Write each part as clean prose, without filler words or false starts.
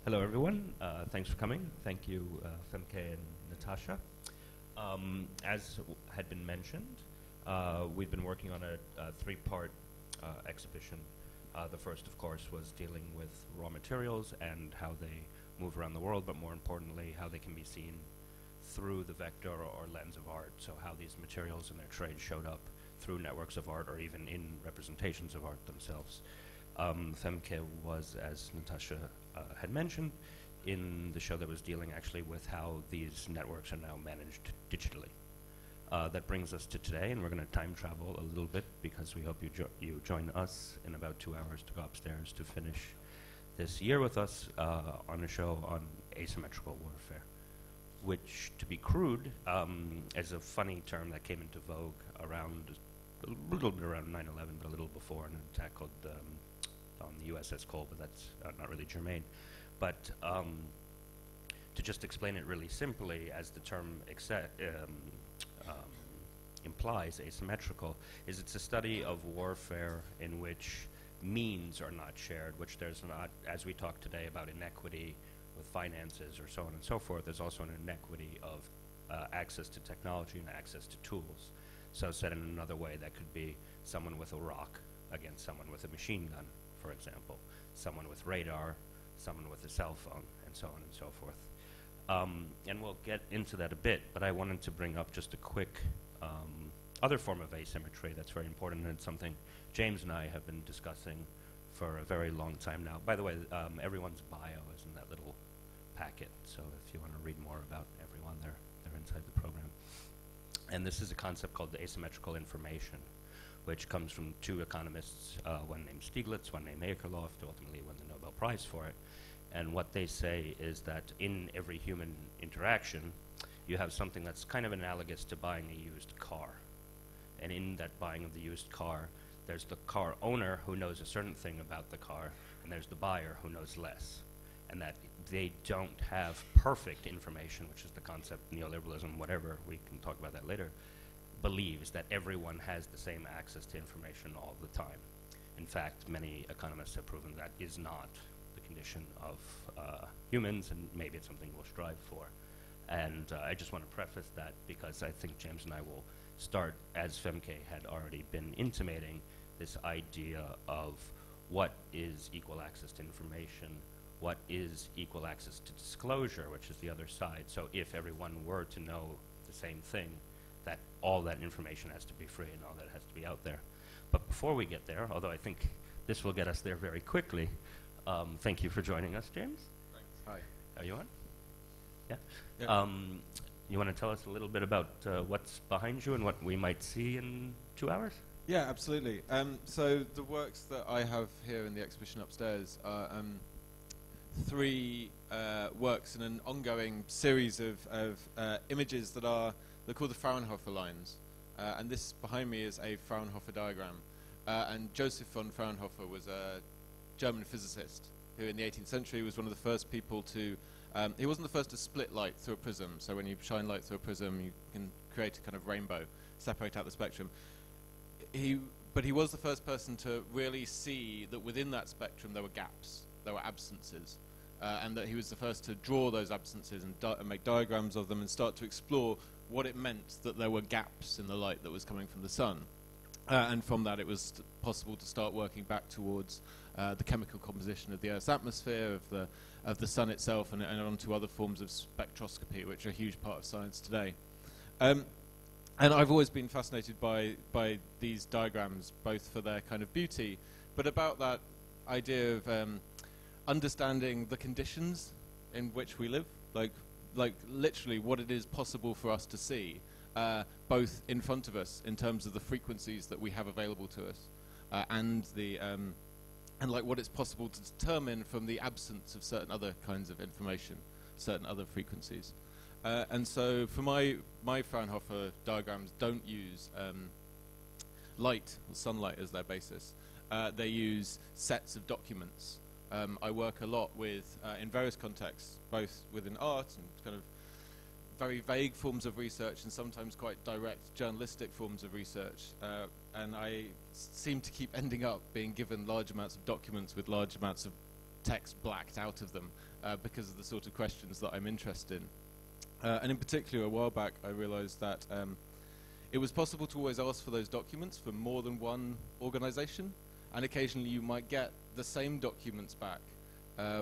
Hello, everyone. Thanks for coming. Thank you, Femke and Natasha. As had been mentioned, we've been working on a three-part exhibition. The first, of course, was dealing with raw materials and how they move around the world, but more importantly, how they can be seen through the vector or lens of art. So how these materials and their trade showed up through networks of art or even in representations of art themselves. Femke was, as Natasha had mentioned, in the show that was dealing actually with how these networks are now managed digitally. That brings us to today, and we're going to time travel a little bit because we hope you join us in about 2 hours to go upstairs to finish this year with us on a show on asymmetrical warfare, which, to be crude, is a funny term that came into vogue around a little bit around 9/11, but a little before, an attack called on the USS Cole, but that's not really germane. But to just explain it really simply, as the term implies, asymmetrical, is it's a study of warfare in which means are not shared, which there's not, as we talk today about inequity with finances or so on and so forth, there's also an inequity of access to technology and access to tools. So said in another way, that could be someone with a rock against someone with a machine gun, for example, someone with radar, someone with a cell phone, and so on and so forth. And we'll get into that a bit, but I wanted to bring up just a quick other form of asymmetry that's very important, and it's something James and I have been discussing for a very long time now. By the way, everyone's bio is in that little packet, so if you want to read more about everyone, they're inside the program. And this is a concept called the asymmetrical information, which comes from two economists, one named Stiglitz, one named Akerlof, who ultimately won the Nobel Prize for it. And what they say is that in every human interaction, you have something that's kind of analogous to buying a used car. And in that buying of the used car, there's the car owner who knows a certain thing about the car, and there's the buyer who knows less. And that they don't have perfect information, which is the concept, neoliberalism, whatever, we can talk about that later, believes that everyone has the same access to information all the time. In fact, many economists have proven that is not the condition of humans, and maybe it's something we'll strive for. And I just want to preface that because I think James and I will start, as Femke had already been intimating, this idea of what is equal access to information, what is equal access to disclosure, which is the other side. So if everyone were to know the same thing, that all that information has to be free and all that has to be out there. But before we get there, although I think this will get us there very quickly, thank you for joining us, James. Thanks. Hi. Are you on? Yeah? Yeah. You want to tell us a little bit about what's behind you and what we might see in 2 hours? Yeah, absolutely. So the works that I have here in the exhibition upstairs are three works in an ongoing series of images that they're called the Fraunhofer lines. And this behind me is a Fraunhofer diagram. And Joseph von Fraunhofer was a German physicist who in the 18th century was one of the first people to he wasn't the first to split light through a prism. So when you shine light through a prism, you can create a kind of rainbow, separate out the spectrum. But he was the first person to really see that within that spectrum there were gaps, there were absences, and that he was the first to draw those absences and make diagrams of them and start to explore what it meant that there were gaps in the light that was coming from the sun. And from that it was possible to start working back towards the chemical composition of the Earth's atmosphere, of the sun itself, and onto other forms of spectroscopy, which are a huge part of science today. And I've always been fascinated by these diagrams, both for their kind of beauty, but about that idea of understanding the conditions in which we live, like literally what it is possible for us to see, both in front of us in terms of the frequencies that we have available to us, and like what it's possible to determine from the absence of certain other kinds of information, certain other frequencies. And so for my Fraunhofer diagrams don't use light, or sunlight as their basis. They use sets of documents. I work a lot with, in various contexts, both within art and kind of very vague forms of research and sometimes quite direct journalistic forms of research. And I seem to keep ending up being given large amounts of documents with large amounts of text blacked out of them because of the sort of questions that I'm interested in. And in particular, a while back, I realized that it was possible to always ask for those documents from more than one organization, and occasionally you might get the same documents back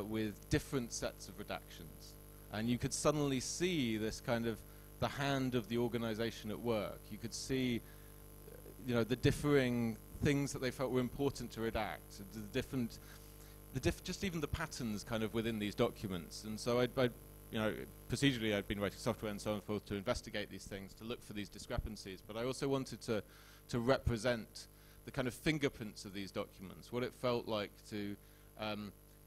with different sets of redactions. And you could suddenly see this kind of the hand of the organization at work. You could see, the differing things that they felt were important to redact, just even the patterns kind of within these documents. And so procedurally I'd been writing software and so on forth to investigate these things, to look for these discrepancies. But I also wanted to represent the kind of fingerprints of these documents, what it felt like to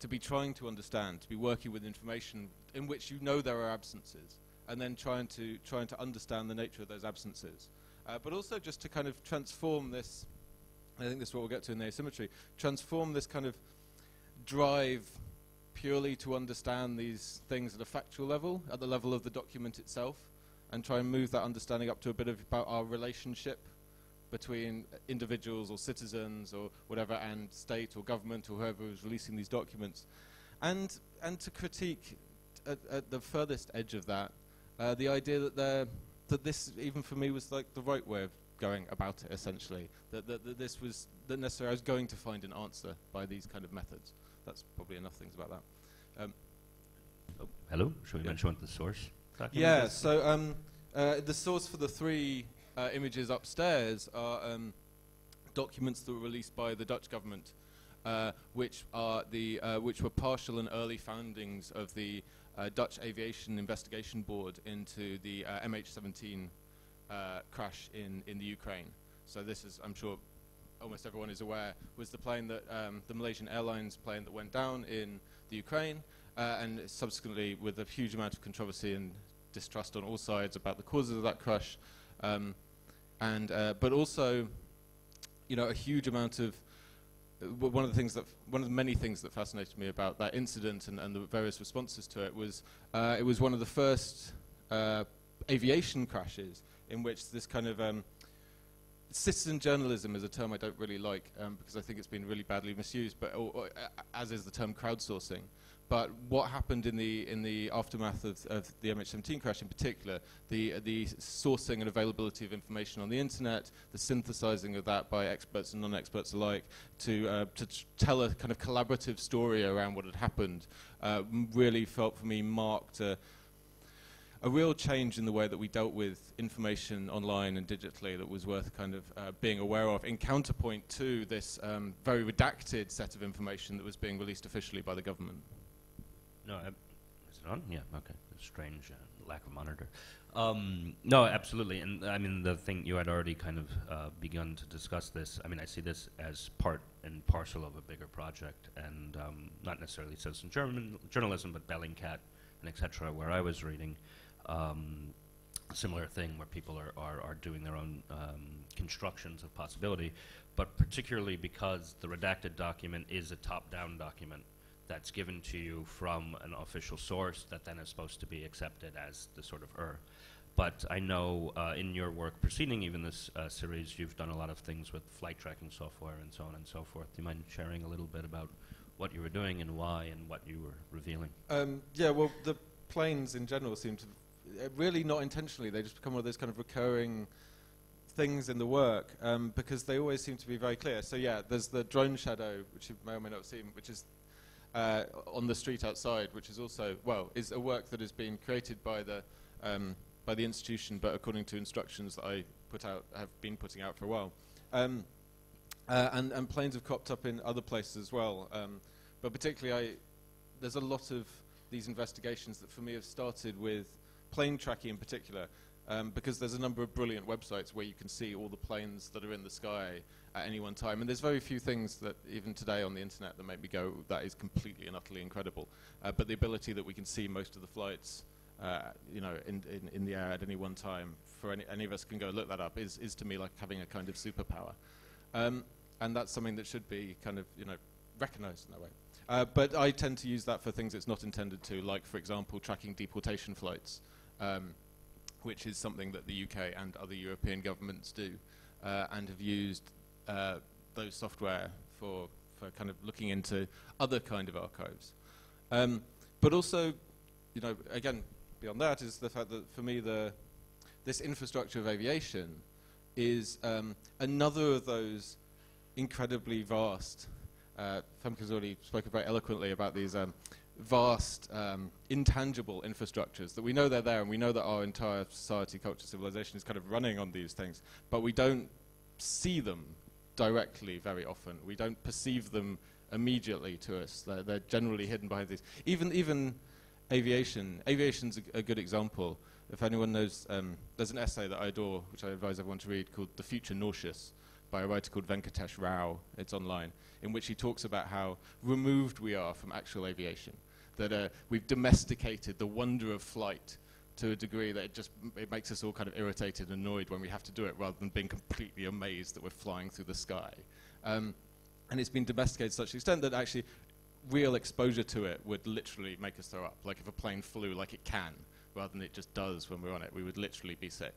be trying to understand, to be working with information in which there are absences, and then trying to understand the nature of those absences. But also just to kind of transform this, I think this is what we'll get to in the asymmetry, transform this kind of drive purely to understand these things at a factual level, at the level of the document itself, and try and move that understanding up to a bit about our relationship between individuals or citizens or whatever, and state or government or whoever is releasing these documents, and to critique at the furthest edge of that the idea that this, even for me, was like the right way of going about it, essentially, that necessarily I was going to find an answer by these kind of methods. That's probably enough things about that. Hello, should we mention what the source document Yeah, is? so the source for the three images upstairs are documents that were released by the Dutch government, which were partial and early foundings of the Dutch Aviation Investigation Board into the MH17 crash in the Ukraine. So this is, I'm sure almost everyone is aware, was the plane that the Malaysian Airlines plane that went down in the Ukraine, and subsequently with a huge amount of controversy and distrust on all sides about the causes of that crash, but also, a huge amount of one of the many things that fascinated me about that incident and the various responses to it was one of the first aviation crashes in which this kind of citizen journalism is a term I don't really like because I think it's been really badly misused, but as is the term crowdsourcing. But what happened in the aftermath of the MH17 crash in particular, the sourcing and availability of information on the internet, the synthesizing of that by experts and non-experts alike to tell a kind of collaborative story around what had happened, really felt for me marked a real change in the way that we dealt with information online and digitally that was worth kind of being aware of, in counterpoint to this very redacted set of information that was being released officially by the government. No, is it on? Yeah, okay. Strange lack of monitor. No, absolutely. And I mean, the thing, you had already kind of begun to discuss this. I mean, I see this as part and parcel of a bigger project, and not necessarily citizen journalism, but Bellingcat and et cetera, where I was reading. Similar thing where people are doing their own constructions of possibility, but particularly because the redacted document is a top-down document that's given to you from an official source that then is supposed to be accepted as the sort of But I know in your work preceding even this series, you've done a lot of things with flight tracking software and so on and so forth. Do you mind sharing a little bit about what you were doing and why and what you were revealing? Yeah, well, the planes in general seem to, really not intentionally, they just become one of those kind of recurring things in the work because they always seem to be very clear. So yeah, there's the drone shadow, which you may or may not have seen, which is on the street outside, which is also, is a work that has been created by the institution, but according to instructions that I have been putting out for a while. And planes have cropped up in other places as well. But particularly, there's a lot of these investigations that for me have started with plane tracking in particular, because there's a number of brilliant websites where you can see all the planes that are in the sky at any one time. And there's very few things that even today on the internet that make me go, that is completely and utterly incredible. But the ability that we can see most of the flights in the air at any one time, for any of us can go look that up, is to me like having a kind of superpower. And that's something that should be kind of, recognized in that way. But I tend to use that for things it's not intended to, like, for example, tracking deportation flights, which is something that the UK and other European governments do, and have used those software for for kind of looking into other kind of archives. But also, you know, again, beyond that is the fact that for me this infrastructure of aviation is another of those incredibly vast, Femke's already spoken very eloquently about these vast, intangible infrastructures that we know they're there, and we know that our entire society, culture, civilization is kind of running on these things, but we don't see them directly very often. We don't perceive them immediately to us. They're generally hidden behind these. Even aviation. Aviation's a good example. If anyone knows, there's an essay that I adore, which I advise everyone to read, called The Future Nauseous, by a writer called Venkatesh Rao. It's online, in which he talks about how removed we are from actual aviation, that we've domesticated the wonder of flight to a degree that it makes us all kind of irritated and annoyed when we have to do it, rather than being completely amazed that we're flying through the sky. And it's been domesticated to such an extent that actually real exposure to it would literally make us throw up. Like if a plane flew like it can, rather than it just does when we're on it, we would literally be sick.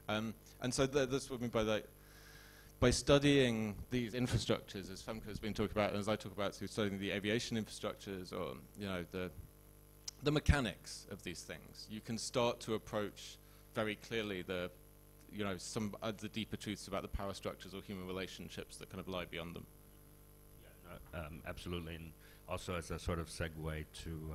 And so that's what I mean by that. By studying these infrastructures, as Femke has been talking about, and as I talk about through studying the aviation infrastructures, or you know the mechanics of these things, you can start to approach very clearly some of the deeper truths about the power structures or human relationships that kind of lie beyond them. Yeah, absolutely, and also as a sort of segue to,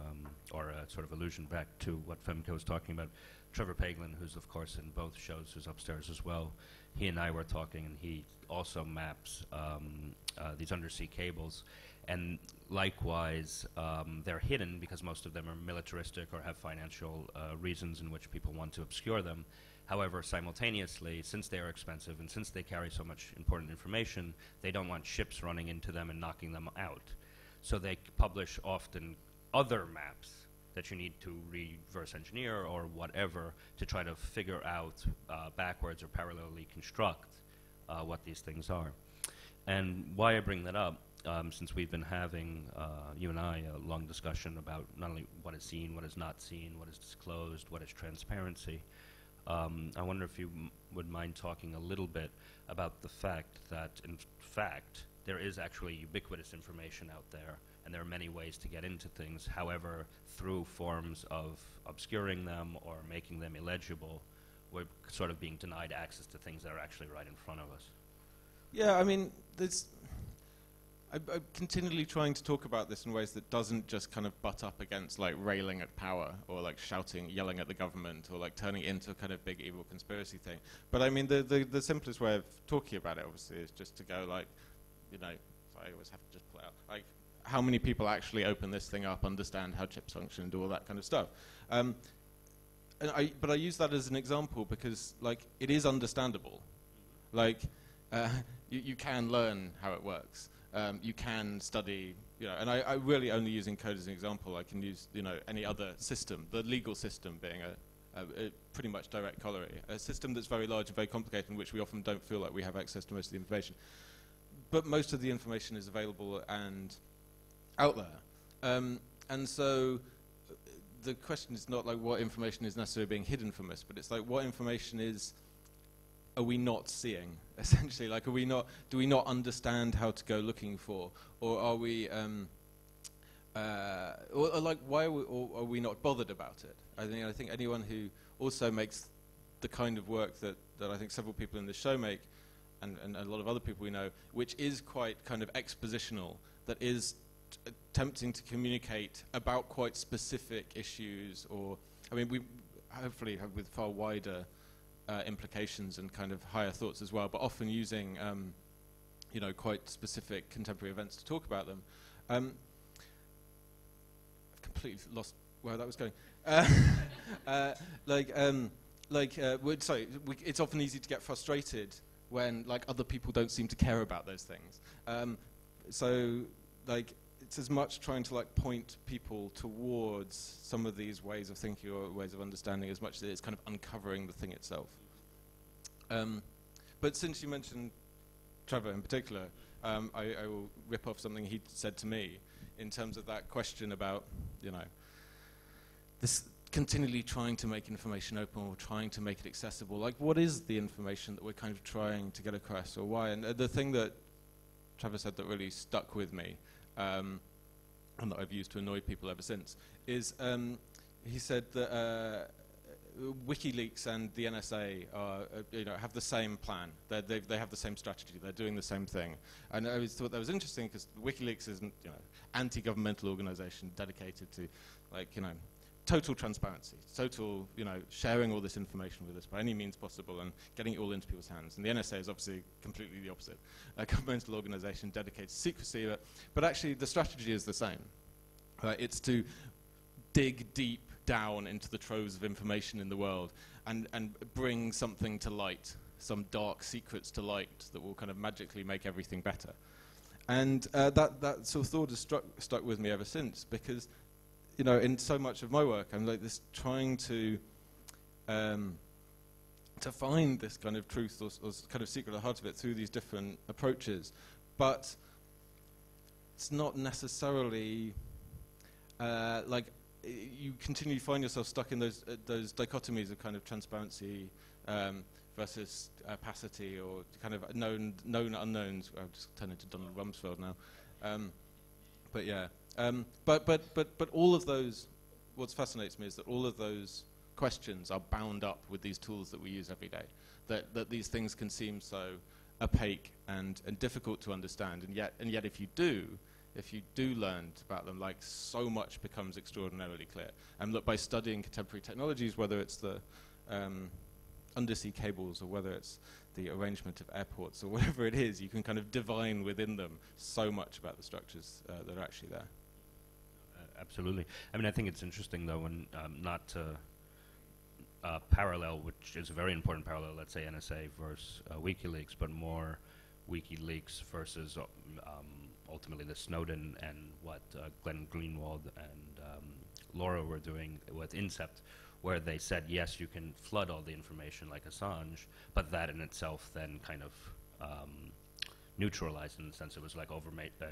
or a sort of allusion back to what Femke was talking about, Trevor Paglen, who's of course in both shows, who's upstairs as well, he and I were talking, and he also maps these undersea cables, and likewise they're hidden because most of them are militaristic or have financial reasons in which people want to obscure them. However, simultaneously, since they are expensive and since they carry so much important information, they don't want ships running into them and knocking them out. So they publish often other maps that you need to reverse engineer or whatever to try to figure out backwards or parallelly construct what these things are. And why I bring that up, since we've been having, you and I, a long discussion about not only what is seen, what is not seen, what is disclosed, what is transparency, I wonder if you would mind talking a little bit about the fact that, in fact, there is actually ubiquitous information out there, and there are many ways to get into things. However, through forms of obscuring them or making them illegible, we're sort of being denied access to things that are actually right in front of us. Yeah, I mean, I'm continually trying to talk about this in ways that doesn't just kind of butt up against like railing at power or like shouting, yelling at the government or like turning it into a kind of big evil conspiracy thing. But I mean, the simplest way of talking about it obviously is just to go like, you know, so I always have to just pull out, like, how many people actually open this thing up, understand how chips function, and do all that kind of stuff. But I use that as an example because, like, it is understandable. Like, you can learn how it works. You can study, you know, and I really only using code as an example. I can use, you know, any other system, the legal system being a pretty much direct corollary, a system that's very large and very complicated, in which we often don't feel like we have access to most of the information. But most of the information is available and out there. And so the question is not like what information is necessarily being hidden from us, but it's like what information are we not seeing, essentially? Like, do we not understand how to go looking for? Or are we, or like, why are we not bothered about it? I think anyone who also makes the kind of work that I think several people in this show make, and a lot of other people we know, which is quite kind of expositional, that is attempting to communicate about quite specific issues, or, I mean, we hopefully have with far wider implications and kind of higher thoughts as well, but often using, you know, quite specific contemporary events to talk about them. I've completely lost where that was going. It's often easy to get frustrated when, like, other people don't seem to care about those things. So, like, it's as much trying to, like, point people towards some of these ways of thinking or ways of understanding as much as it's kind of uncovering the thing itself. But since you mentioned Trevor in particular, I will rip off something he said to me in terms of that question about, you know, this continually trying to make information open or trying to make it accessible. Like, what is the information that we're kind of trying to get across, or why? And the thing that Trevor said that really stuck with me, and that I've used to annoy people ever since, is he said that WikiLeaks and the NSA are, have the same plan. They have the same strategy. They're doing the same thing. And I always thought that was interesting because WikiLeaks isn't, anti-governmental organization dedicated to, total transparency, total, sharing all this information with us by any means possible and getting it all into people's hands. And the NSA is obviously completely the opposite. A governmental organization dedicated to secrecy, but actually the strategy is the same. It's to dig deep down into the troves of information in the world and bring something to light, some dark secrets to light that will kind of magically make everything better. And that sort of thought has stuck with me ever since, because in so much of my work I'm like this trying to find this kind of truth or kind of secret at the heart of it through these different approaches, but it's not necessarily you continually find yourself stuck in those dichotomies of kind of transparency versus opacity, or kind of known unknowns. I've just turned into Donald Rumsfeld now, but yeah. But all of those, what fascinates me is that all of those questions are bound up with these tools that we use every day. That these things can seem so opaque and difficult to understand, and yet if you do learn about them, so much becomes extraordinarily clear. And look, by studying contemporary technologies, whether it's the undersea cables or whether it's the arrangement of airports or whatever it is, you can kind of divine within them so much about the structures that are actually there. Absolutely. I mean, I think it's interesting, though, when not to parallel, which is a very important parallel, let's say NSA versus WikiLeaks, but more WikiLeaks versus ultimately the Snowden and what Glenn Greenwald and Laura were doing with Incept, where they said, yes, you can flood all the information like Assange, but that in itself then kind of neutralized, in the sense it was like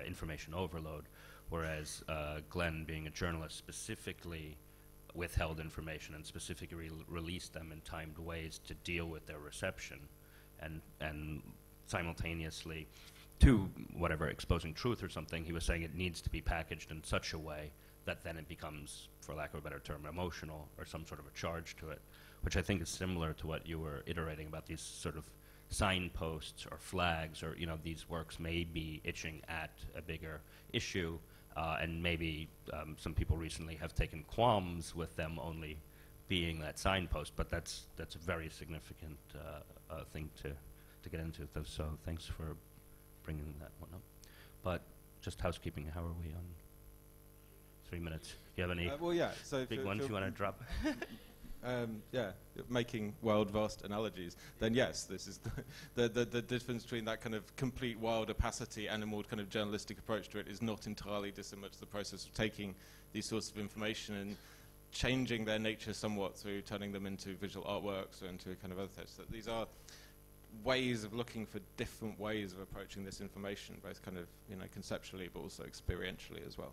information overload, whereas Glenn, being a journalist, specifically withheld information and specifically released them in timed ways to deal with their reception, and simultaneously to whatever exposing truth or something, he was saying it needs to be packaged in such a way that then it becomes, for lack of a better term, emotional, or some sort of a charge to it, which I think is similar to what you were iterating about, these sort of signposts or flags, or these works may be itching at a bigger issue, and maybe some people recently have taken qualms with them only being that signpost, but that's a very significant thing to get into. So thanks for bringing that one up. But just housekeeping, how are we on 3 minutes? Do you have any so big ones you want to drop? Making wild, vast analogies, then yes, this is the difference between that kind of complete wild opacity and a more kind of journalistic approach to it is not entirely dissimilar to the process of taking these sorts of information and changing their nature somewhat through turning them into visual artworks or into kind of other things. So these are ways of looking for different ways of approaching this information, both kind of conceptually but also experientially as well.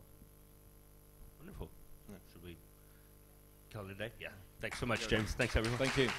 Wonderful. Yeah. Should we call it a day? Yeah. Thanks so much, James. Thanks, everyone. Thank you.